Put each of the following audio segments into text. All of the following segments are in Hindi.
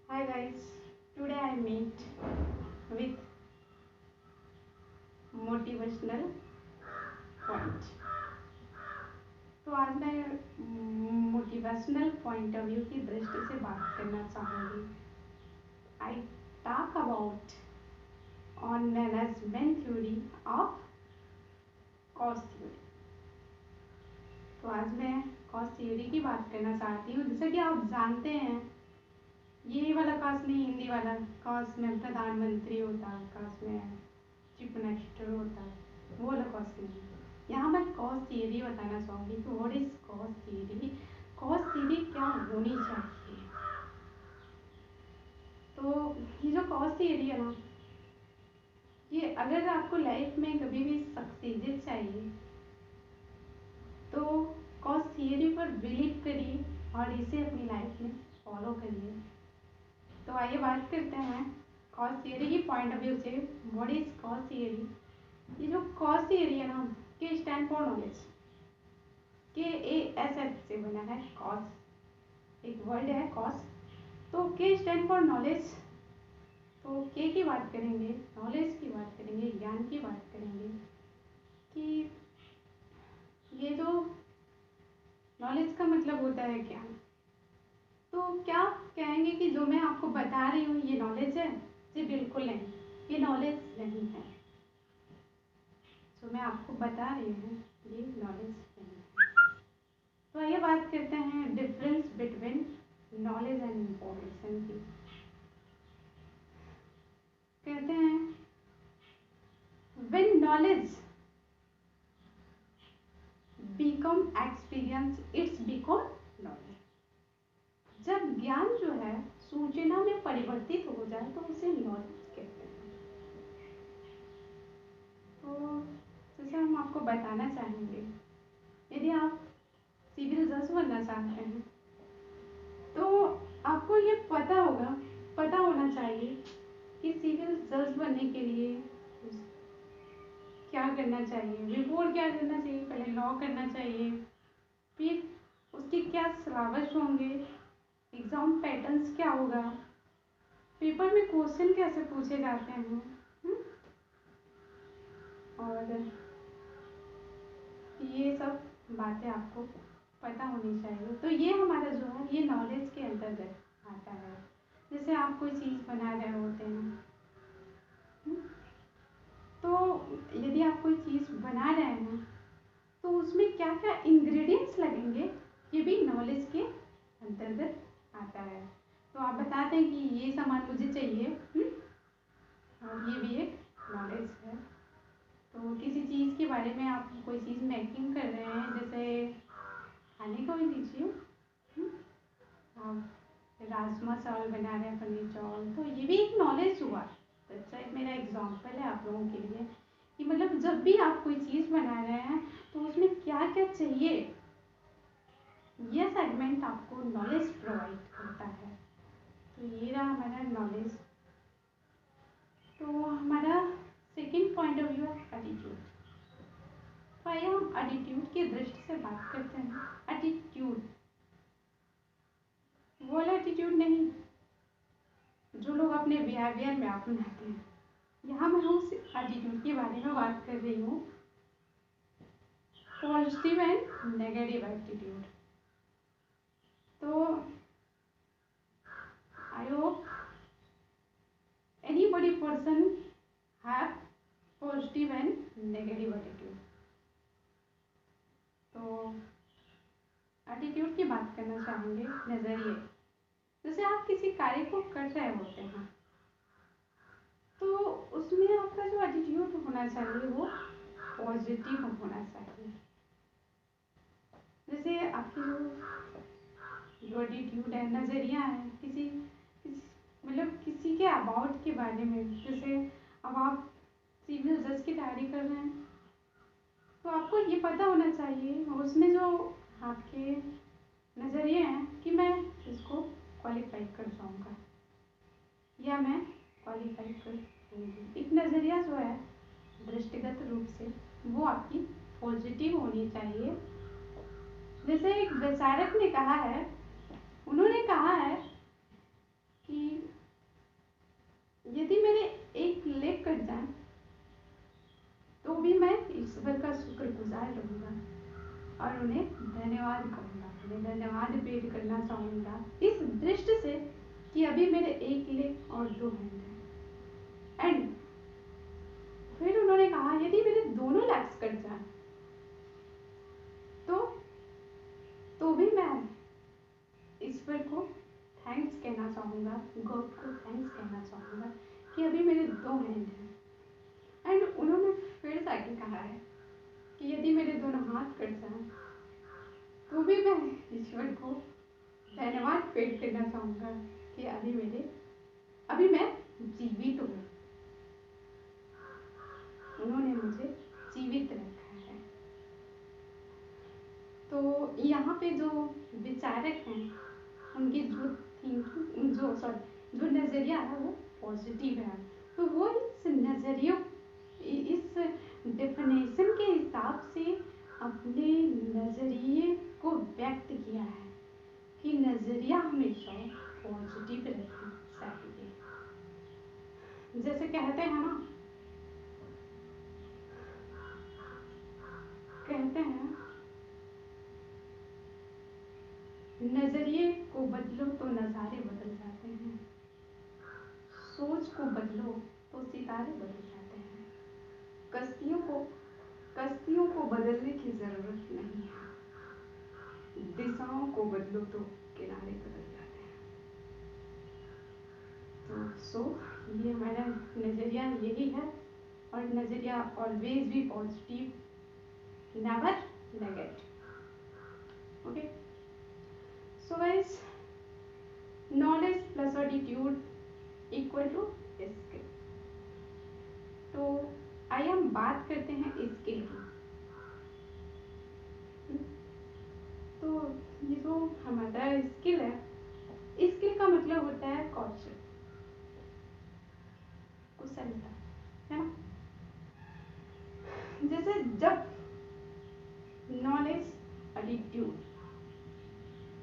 Hi guys, today I meet with motivational point. तो आज मैं मोटिवेशनल पॉइंट ऑफ व्यू की दृष्टि से बात करना चाहूँगी. I talk about on management theory of cost theory. तो आज मैं कॉस्ट थ्योरी की बात करना चाहती हूँ. जैसा कि आप जानते हैं, ये वाला कॉस्ट नहीं, हिंदी वाला कॉस्ट में प्रधानमंत्री होता है, कॉस्ट में चीफ मिनिस्टर होता है, वो वाला कॉस्ट नहीं. यहाँ मैं कॉस्ट थियरी बताना चाहूँगी कि what is cost theory. Cost theory क्या होनी चाहिए. तो ये जो कॉस्ट थियरी है ना, ये अगर आपको लाइफ में कभी भी सक्सेस चाहिए तो कॉस्ट थियरी पर बिलीव करिए और इसे अपनी लाइफ में फॉलो करिए. तो आइए बात करते हैं कॉस्ट थियरी की पॉइंट ऑफ व्यू से. What is cost theory. ये जो कॉस्ट थियरी है ना, के स्टैंड फॉर नॉलेज. KASS से बना है कॉस, एक वर्ड है कॉस. तो के स्टैंड फॉर नॉलेज. तो के की बात करेंगे, नॉलेज की बात करेंगे, ज्ञान की बात करेंगे कि ये जो नॉलेज का मतलब होता है ज्ञान. तो क्या कहेंगे कि जो मैं आपको बता रही हूँ ये नॉलेज है. जी बिल्कुल नहीं, ये नॉलेज नहीं है. जो मैं आपको बता रही हूँ ये नॉलेज नहीं है. तो आइए बात करते हैं difference between knowledge and information की. कहते हैं when knowledge become experience it's become knowledge. जब ज्ञान जो है सूचना में परिवर्तित हो जाए तो उसे नॉलेज कहते हैं. तो जैसे हम आपको बताना चाहेंगे, यदि आप सिविल जज बनना चाहते हैं तो आपको ये पता होना चाहिए कि सिविल जज बनने के लिए क्या करना चाहिए. बिफोर क्या करना चाहिए, पहले लॉ करना चाहिए, फिर उसके क्या सिलेबस होंगे, एग्जाम पैटर्न्स क्या होगा, पेपर में क्वेश्चन कैसे पूछे जाते हैं, और ये सब बातें आपको पता होनी चाहिए. तो ये हमारा जो है ये नॉलेज के अंतर्गत आता है. जैसे आप कोई चीज़ बना रहे होते हैं, तो यदि आप कोई चीज़ बना रहे हैं तो उसमें क्या क्या इंग्रेडिएंट्स लगेंगे ये भी नॉलेज के अंतर्गत आता है. तो आप बताते हैं कि ये सामान मुझे चाहिए, और ये भी एक नॉलेज है. तो किसी चीज़ के बारे में आप कोई चीज़ मेकिंग कर रहे हैं, जैसे खाने को भी लीजिए, आप राजमा चावल बना रहे हैं, पनीर चावल, तो ये भी एक नॉलेज हुआ. अच्छा, एक मेरा एग्जाम्पल है आप लोगों के लिए कि मतलब जब भी आप कोई चीज़ बना रहे हैं तो उसमें क्या क्या चाहिए, यह सेगमेंट आपको नॉलेज प्रोवाइड करता है. तो ये रहा हमारा नॉलेज. तो हमारा सेकंड पॉइंट ऑफ व्यू है एटीट्यूड. तो आइए हम एटीट्यूड की दृष्टि से बात करते हैं. एटीट्यूड वो वाला एटीट्यूड नहीं जो लोग अपने बिहेवियर में अपनाते हैं. यहाँ मैं उस एटीट्यूड के बारे में बात कर रही हूँ, पॉजिटिव एंड नेगेटिव एटीट्यूड. तो I hope anybody person have positive and negative attitude. तो एटीट्यूड की बात करना चाहेंगे. नज़रिए. जैसे आप किसी कार्य को कर रहे होते हैं तो उसमें आपका जो एटीट्यूड होना चाहिए वो पॉजिटिव होना चाहिए. जैसे आपकी जो एटीट्यूड है, नज़रिया है मतलब किसी के अबाउट के बारे में. जैसे अब आप सिविल जज की तैयारी कर रहे हैं तो आपको ये पता होना चाहिए उसमें जो आपके नज़रिए हैं कि मैं इसको क्वालिफाई कर जाऊँगा या मैं क्वालिफाई कर दूँगी. एक नज़रिया जो है दृष्टिगत रूप से वो आपकी पॉजिटिव होनी चाहिए. जैसे एक विचारक ने कहा है, उन्होंने कहा है कि शुक्रगुजार रहूँगा और उन्हें धन्यवाद कहूँगा, उन्हें धन्यवाद भेंट करना चाहूँगा इस दृष्टि से कि अभी मेरे एक लेग और 2 हैंड है। एंड फिर उन्होंने कहा यदि मेरे दोनों लेग्स कट जाए तो भी मैं ईश्वर को थैंक्स कहना चाहूँगा, गॉड को थैंक्स कहना चाहूँगा कि अभी मेरे 2 हैंड हैं। एंड उन्होंने फिर जाके कहा है कि यदि मेरे दोनों हाथ कट जाएं तो भी मैं ईश्वर को धन्यवाद पेश करना चाहूँगा कि अभी मैं जीवित हूँ, उन्होंने मुझे जीवित रखा है। तो यहाँ पे जो विचारक हैं उनकी जो थिंकिंग जो नज़रिया है वो पॉजिटिव है। तो वो इस नज़रियों इस डेफिनेशन के हिसाब से अपने नज़रिए को व्यक्त किया है कि नज़रिया हमेशा पॉजिटिव रहना चाहिए। जैसे कहते हैं ना, कहते हैं नज़रिए को बदलो तो नज़ारे बदल जाते हैं, सोच को बदलो तो सितारे बदल जाते हैं, कश्तियों को बदलने की जरूरत नहीं है, दिशाओं को बदलो तो किनारे बदल जाते हैं। तो ये हमारा नज़रिया यही है, और नज़रिया always be positive, never negative. Okay, so guys, knowledge plus attitude equal to skill. तो आइए हम बात करते हैं स्किल की। तो ये जो हमारा स्किल है, स्किल का मतलब होता है कौशल, कुशलता, है ना। जैसे जब नॉलेज एटीट्यूड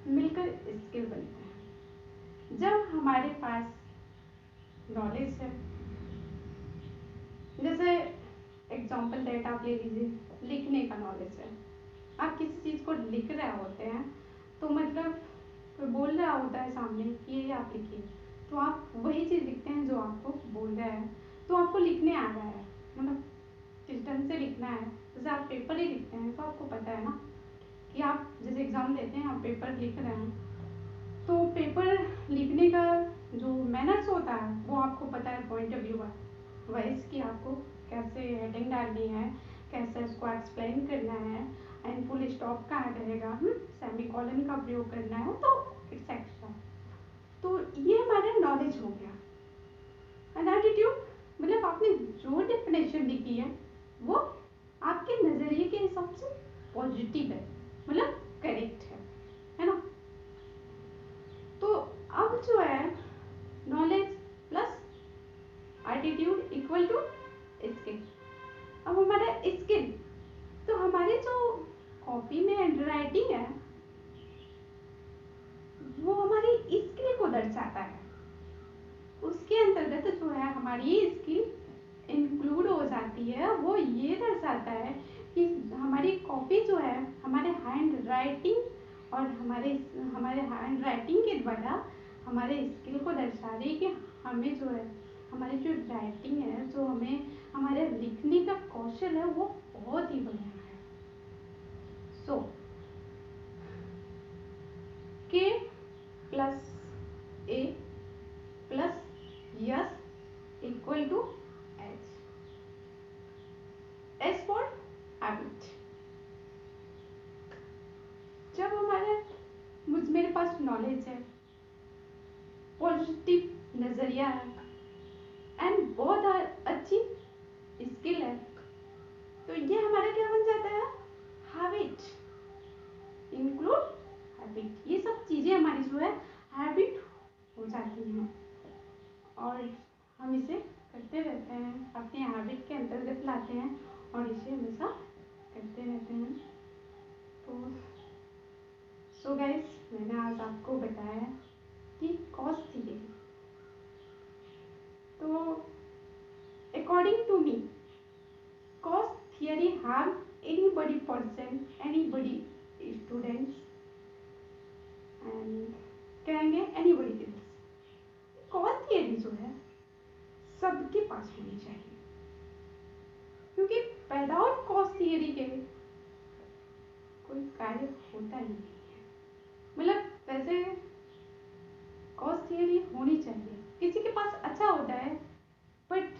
मिलकर स्किल बनता है। जब हमारे पास नॉलेज है, जैसे एग्जाम्पल डेट आप ले लीजिए, लिखने का नॉलेज है, आप किसी चीज़ को लिख रहे होते हैं तो मतलब कोई बोल रहा होता है सामने कि ये आप लिखिए, तो आप वही चीज़ लिखते हैं जो आपको बोल रहा है, तो आपको लिखने आ रहा है, मतलब किस ढंग से लिखना है। जैसे आप पेपर ही लिखते हैं तो आपको पता है ना कि आप जैसे एग्ज़ाम देते हैं, आप पेपर लिख रहे हैं, तो पेपर लिखने का जो मैनर्स होता है वो आपको पता है, पॉइंट ऑफ व्यू वाइज कि आपको कैसे हेडिंग डालनी है, कैसे उसको एक्सप्लेन करना है, एंड फुल स्टॉप कहाँ रहेगा, सेमीकोलन का प्रयोग करना है, तो एक्सेट्रा। तो ये हमारा नॉलेज हो गया। एंड एटीट्यूड मतलब आपने जो डेफिनेशन लिखी है वो आपके नज़रिए के हिसाब से पॉजिटिव है, मतलब करेक्ट है ना। तो अब जो है knowledge plus attitude equal to skill. अब हमारा स्किल, तो हमारे जो कॉपी में हैंड राइटिंग है वो हमारी स्किल को दर्शाता है। उसके अंतर्गत जो है हमारी स्किल इंक्लूड हो जाती है, वो ये दर्शाता है कि हमारी कॉपी जो है हमारे हैंड राइटिंग और हमारे हैंड राइटिंग के द्वारा हमारे स्किल को दर्शा रही है कि हमें जो है हमारी जो राइटिंग है, जो हमें हमारे लिखने का कौशल है वो बहुत ही बढ़िया है। So K plus A plus S equal to H. S for habit. जब मेरे पास नॉलेज है, पॉजिटिव नजरिया है एंड बहुत अच्छी स्किल है, तो ये हमारा क्या बन जाता है, हैबिट। इंक्लूड हैबिट, ये सब चीजें हमारी जो है हैबिट हो जाती हैं और हम इसे करते रहते हैं, अपने हैबिट के अंतर्गत लाते हैं और इसे हमेशा करते रहते हैं। तो सो गाइस, मैंने आज आपको बताया कि कॉज थ्योरी। तो according to me cause theory have कहेंगे एनीबडी एल्स। कॉज थियरी जो है सबके पास होनी चाहिए, क्योंकि विदाउट कॉज थियरी के कोई कार्य होता ही नहीं है। मतलब वैसे कॉज थियरी होनी चाहिए, किसी के पास अच्छा होता है, बट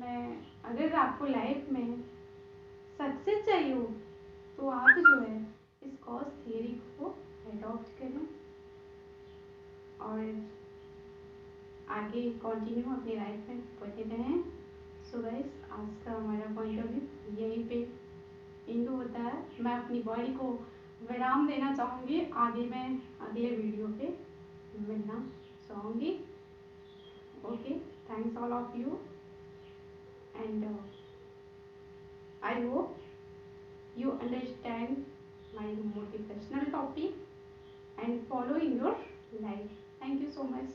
मैं अगर आपको लाइफ में सक्सेस चाहिए हो तो आप जो है इस कॉज थियरी को एडॉप्ट करें और आगे कंटिन्यू अपनी लाइफ में बढ़ते रहें। सो गाइस, आज का हमारा पॉइंट ऑफ व्यू यहीं पे एंड होता है। मैं अपनी बॉडी को विराम देना चाहूँगी, आगे मैं अगले वीडियो पे मिलना चाहूँगी। Okay, thanks all of you and I hope you understand my motivational topic and follow in your life. Thank you so much.